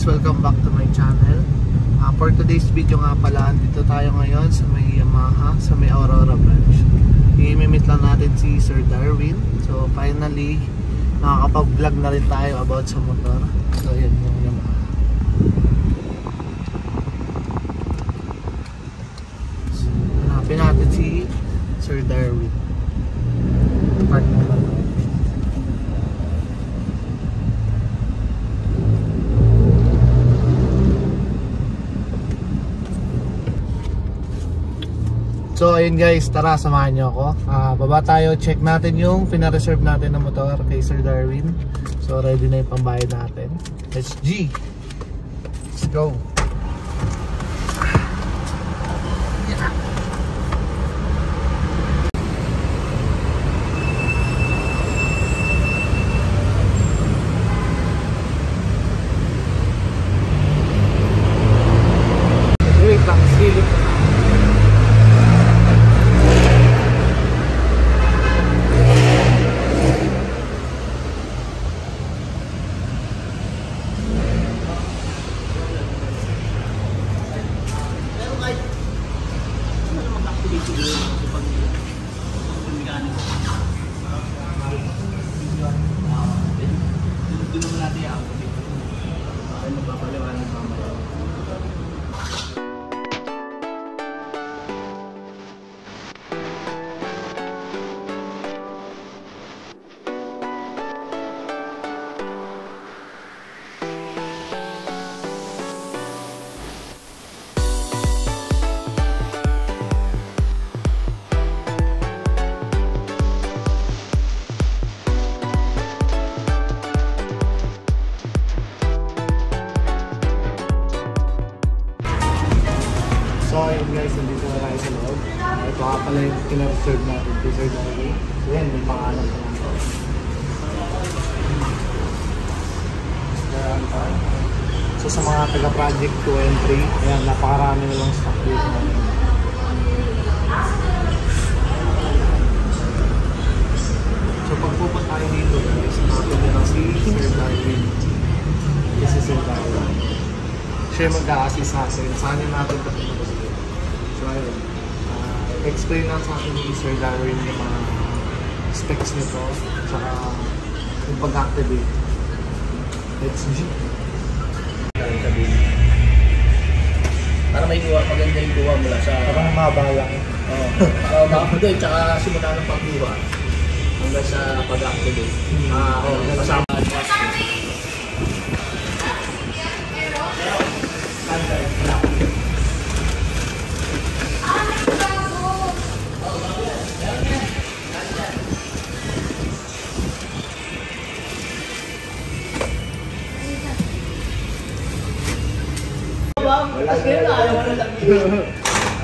guys, welcome back to my channel. For today's video nga pala, dito tayo ngayon sa may Yamaha, sa may Aurora branch. I-meet lang natin si Sir Darwin. So finally, nakakapag-vlog na rin tayo about sa motor. So yan yung Yamaha. So, hanapin natin si Sir Darwin. Park na lang. So ayun guys, tara samahan nyo ako. Baba tayo, check natin yung pina-reserve natin na motor kay Sir Darwin. So ready na yung pambayad natin. Let's G! Let's go! Yeah. Wait lang, silip na. So ayun guys, nandito na tayo sa loob. Ito nga pala yung pina-reserve natin kay Sir Darwin. So yan, may pangalan ko lang. So sa mga taga-project 2 and 3, ayan, napakarami na lang stock dito natin. So pag pupunta tayo dito guys, natin nyo lang si Sir Darwin. This is Sir Darwin. Siya yung mag-a-assist sa akin. Saan natin ito pinag-assist. So ayun, explain lang sa akin ni Sir Darwin yung mga specs nito, saka yung pag-activate. Let's G! Para may kuha, maganda yung kuha mula sa... Parang mabalang. Oo. Makapundoy, tsaka simula ng pagkuha hanggang sa pag-activate. Kasama ang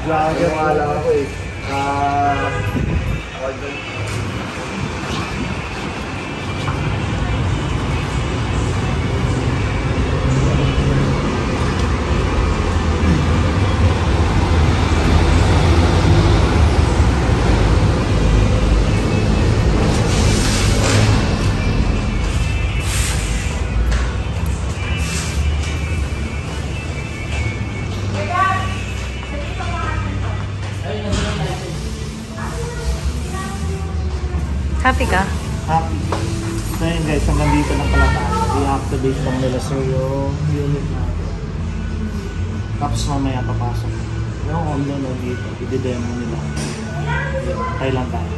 Vlogger wala ako eh. Happy ka? Happy. So yun guys, hanggang dito lang pala tayo. I-activate lang nila sir yung unit natin. Tapos mamaya papasok. Yung on-load dito, i-demo nila. Tayo lang tayo.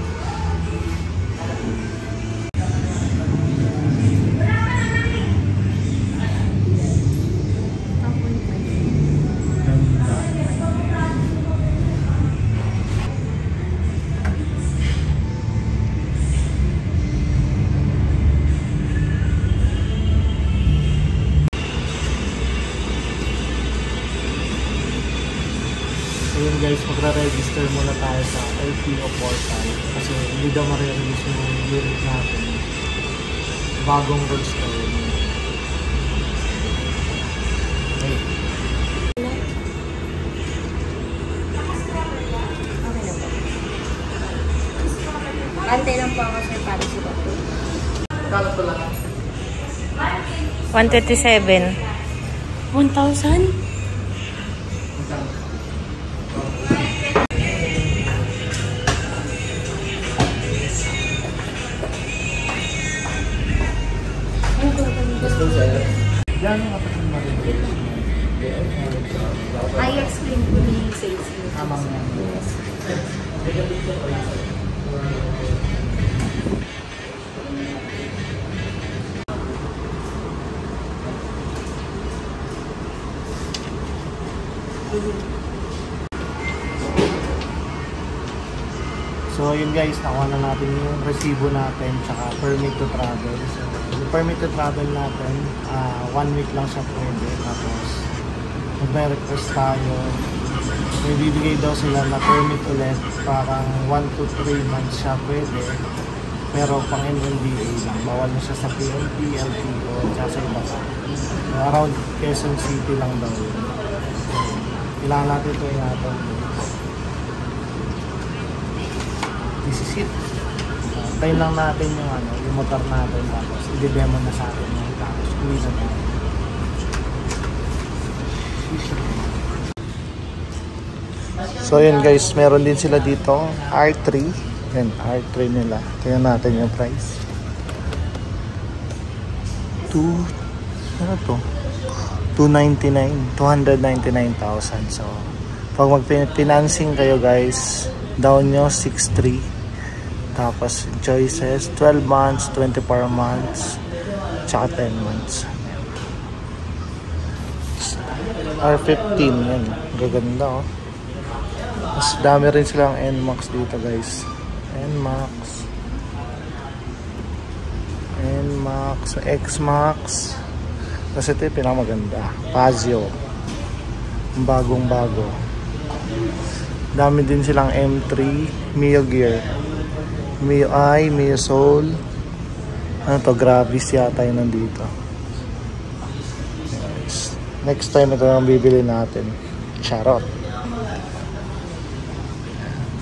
Ayun guys, magre-register muna tayo sa LTO portal kasi hindi daw ma-release yung unit natin. Bagong rules na yun. Okay. Antay lang po ako sir para sa bato. Kala pala. 127. 1,000? Yan yung kapatid mo rin. I explain to the sales team. Tamang yan. So yun guys, nakuha na natin yung resibo natin tsaka permit to travel. So yung permit to travel natin, 1 week lang siya pwede. Tapos mag-request tayo, may bibigay daw sila na permit ulit, parang 1 to 3 months siya pwede. Pero pang NMDA lang, bawal na siya sa PNP, LTO, tsaka sa iba pa. So, around Quezon City lang daw yun. Kailangan natin ito ingatan. This is it. Tayo lang natin yung motor natin, tapos i-demo na sa atin yung tapos uwi na natin. So yun guys, meron din sila dito R3. Yan, R3 nila. Tingnan natin yung price. Ano to? 299,000. So pag mag-financing kayo guys, down nyo 6,300. Tapos choices 12 months, 24 months, tsaka 10 months. R15 yan, gaganda oh. Mas dami rin silang NMAX dito guys. NMAX, X-Max. Tapos ito yung pinakamaganda, Pazio, bagong bago. Dami din silang M3, Mio Gear, Mio I, Mio Soul. Ano to, Gravis yata yun nandito. Yes. Next time ito ang bibili natin. Charot.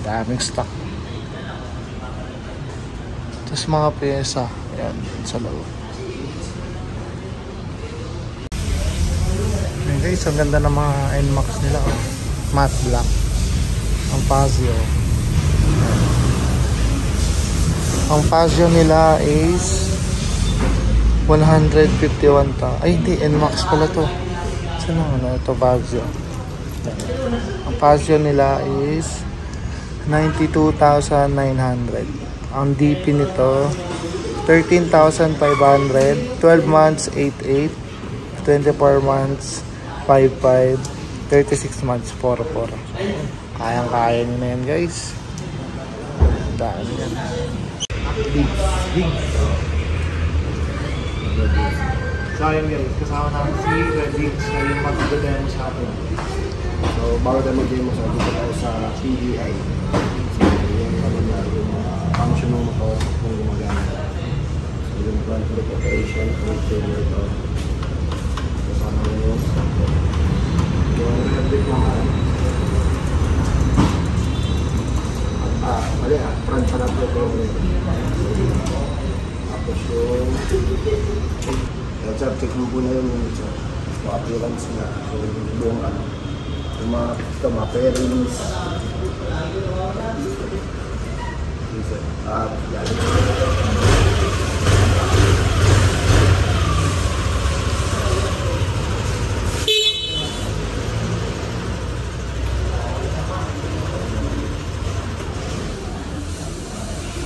Daming stock. Tapos mga pyesa. Ayan, sa loob. Ayan guys, ang ganda ng mga NMAX nila. Oh. Matte black. Ang Pazio. Ang Pazio nila is 151 ta. Ay hindi, NMAX pala to. Saan ang ito Pazio? Ang Pazio nila is 92,900. Ang DP nito 13,500. 12 months 88, 24 months 55, 36 months 44. Kayang-kaya nyo na yan guys. Daan yan. Big. So ayun guys, kasama namin si Redix na yung mag-demo sa atin. So bago tayo mag-demo sa dito tayo sa PDI. So yung function ng motor kung gumagana. So yung plan for operation, failure to. Kasama nyo yung Redix naman. Mali front pa natin ito. Tapos yung check mo po na yung appearance na yung mga pairings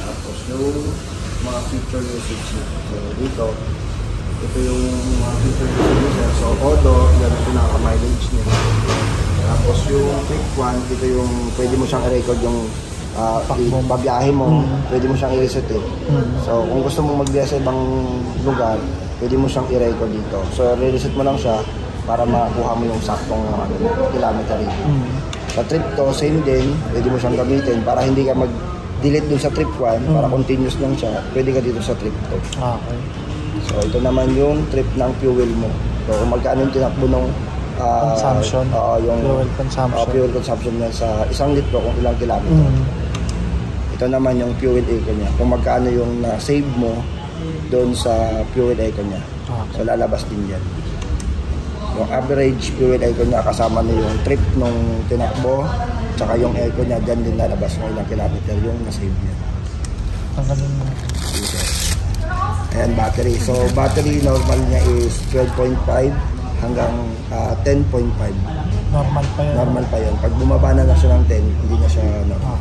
tapos yung mga feature usage so dito ito yung mga feature user. So, auto, yan ang pinaka-mileage niya. Tapos yung quick one, ito yung pwede mo siyang i-record yung pabiyahe mo. Pwede mo siyang i-reset eh. So, kung gusto mong magbiyahe sa ibang lugar, pwede mo siyang i-record dito. So, re-reset mo lang siya para makuha mo yung saktong kilometer rin. Sa trip to, same din, pwede mo siyang gamitin para hindi ka mag-delete dun sa trip 1, para continuous lang siya. Pwede ka dito sa trip 2. Okay. So ito naman yung trip ng fuel mo. So kung magkano yung tinakbo ng consumption, yung fuel consumption niya sa isang litro kung ilang kilometer. Ito naman yung fuel eco niya. Kung magkano yung na-save mo doon sa fuel eco niya. So lalabas din yan. Yung average fuel eco niya kasama na yung trip nung tinakbo, tsaka yung eco niya dyan din lalabas kung ilang kilometer yung nasave niya. Tanggalin mo. Ayan, battery. So, battery normal niya is 12.5 hanggang 10.5. Normal pa yan. Normal pa yun. Pag bumaba na siya ng 10, hindi na siya normal.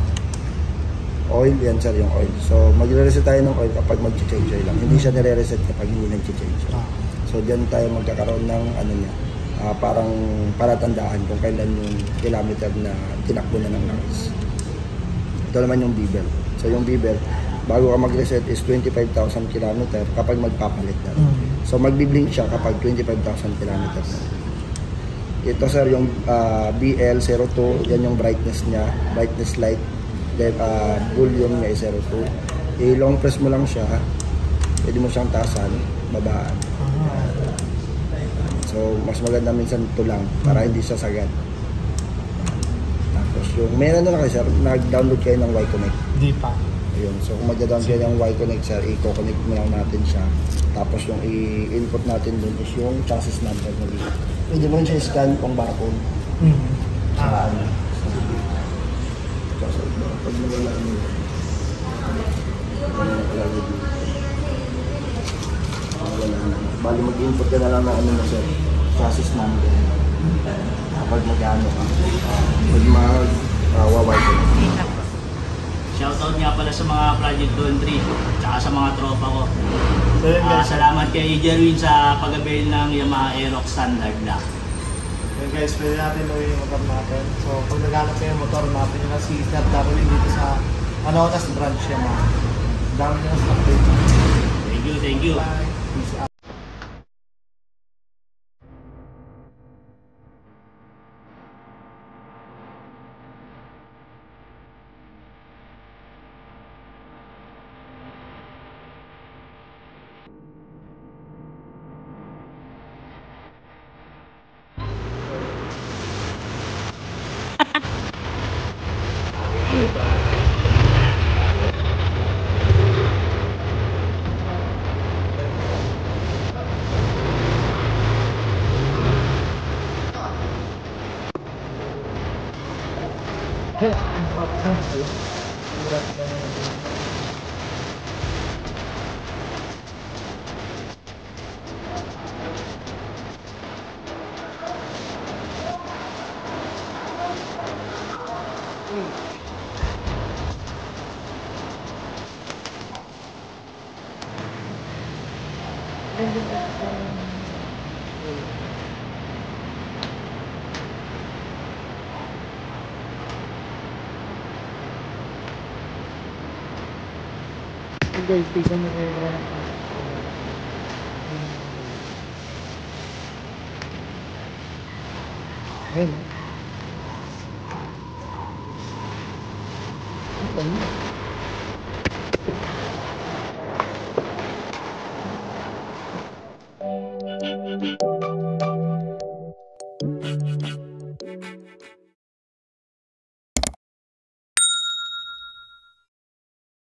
Oil, yan sir yung oil. So, magre-reset tayo ng oil kapag mag-change oil lang. Hindi siya nire-reset kapag hindi nag-change oil. So, dyan tayo magkakaroon ng ano niya, parang palatandaan kung kailan yung kilometer na tinakbo na ng cars. Ito naman yung bevel. So, yung bevel, bago ka mag-reset is 25,000 kilometer kapag magpapalit na. So, magbiblink siya kapag 25,000 kilometer na. Ito sir, yung BL02, yan yung brightness niya, brightness light. Then, volume niya is 02. I-long press mo lang siya, pwede mo siyang taasan, babaan. So, mas maganda minsan ito lang, para hindi siya sagad. Tapos yung, meron na kayo sir, nag-download kayo ng Y-Connect. Hindi pa. Ayun, so kung mag-download kayo ng Y-Connect sir, i-connect mo lang natin siya. Tapos yung i-input natin dun is yung chassis number na dito. Pwede mo rin siya scan kung barcode. Sa ano. Pag nawala mo yun. Wala na. Bali mag-input ka na lang na ano na sir, chassis number. Kapag mag-ano ka. Pag mag-waway ko. Shoutout nga pala sa mga Project Country, tsaka sa mga tropa ko. So yun guys, Salamat kay Jerwin sa pag-avail ng Yamaha Aerox Standard na. yun guys, pwede natin uwi yung motor natin. So pag naghanap kayo yung motor natin, yung si Sir Darwin dito sa Anotas branch siya mga. Dami yung stock dito. Thank you, thank you. Bye. Peace out. Guys, tignan mo kayo. Ayun.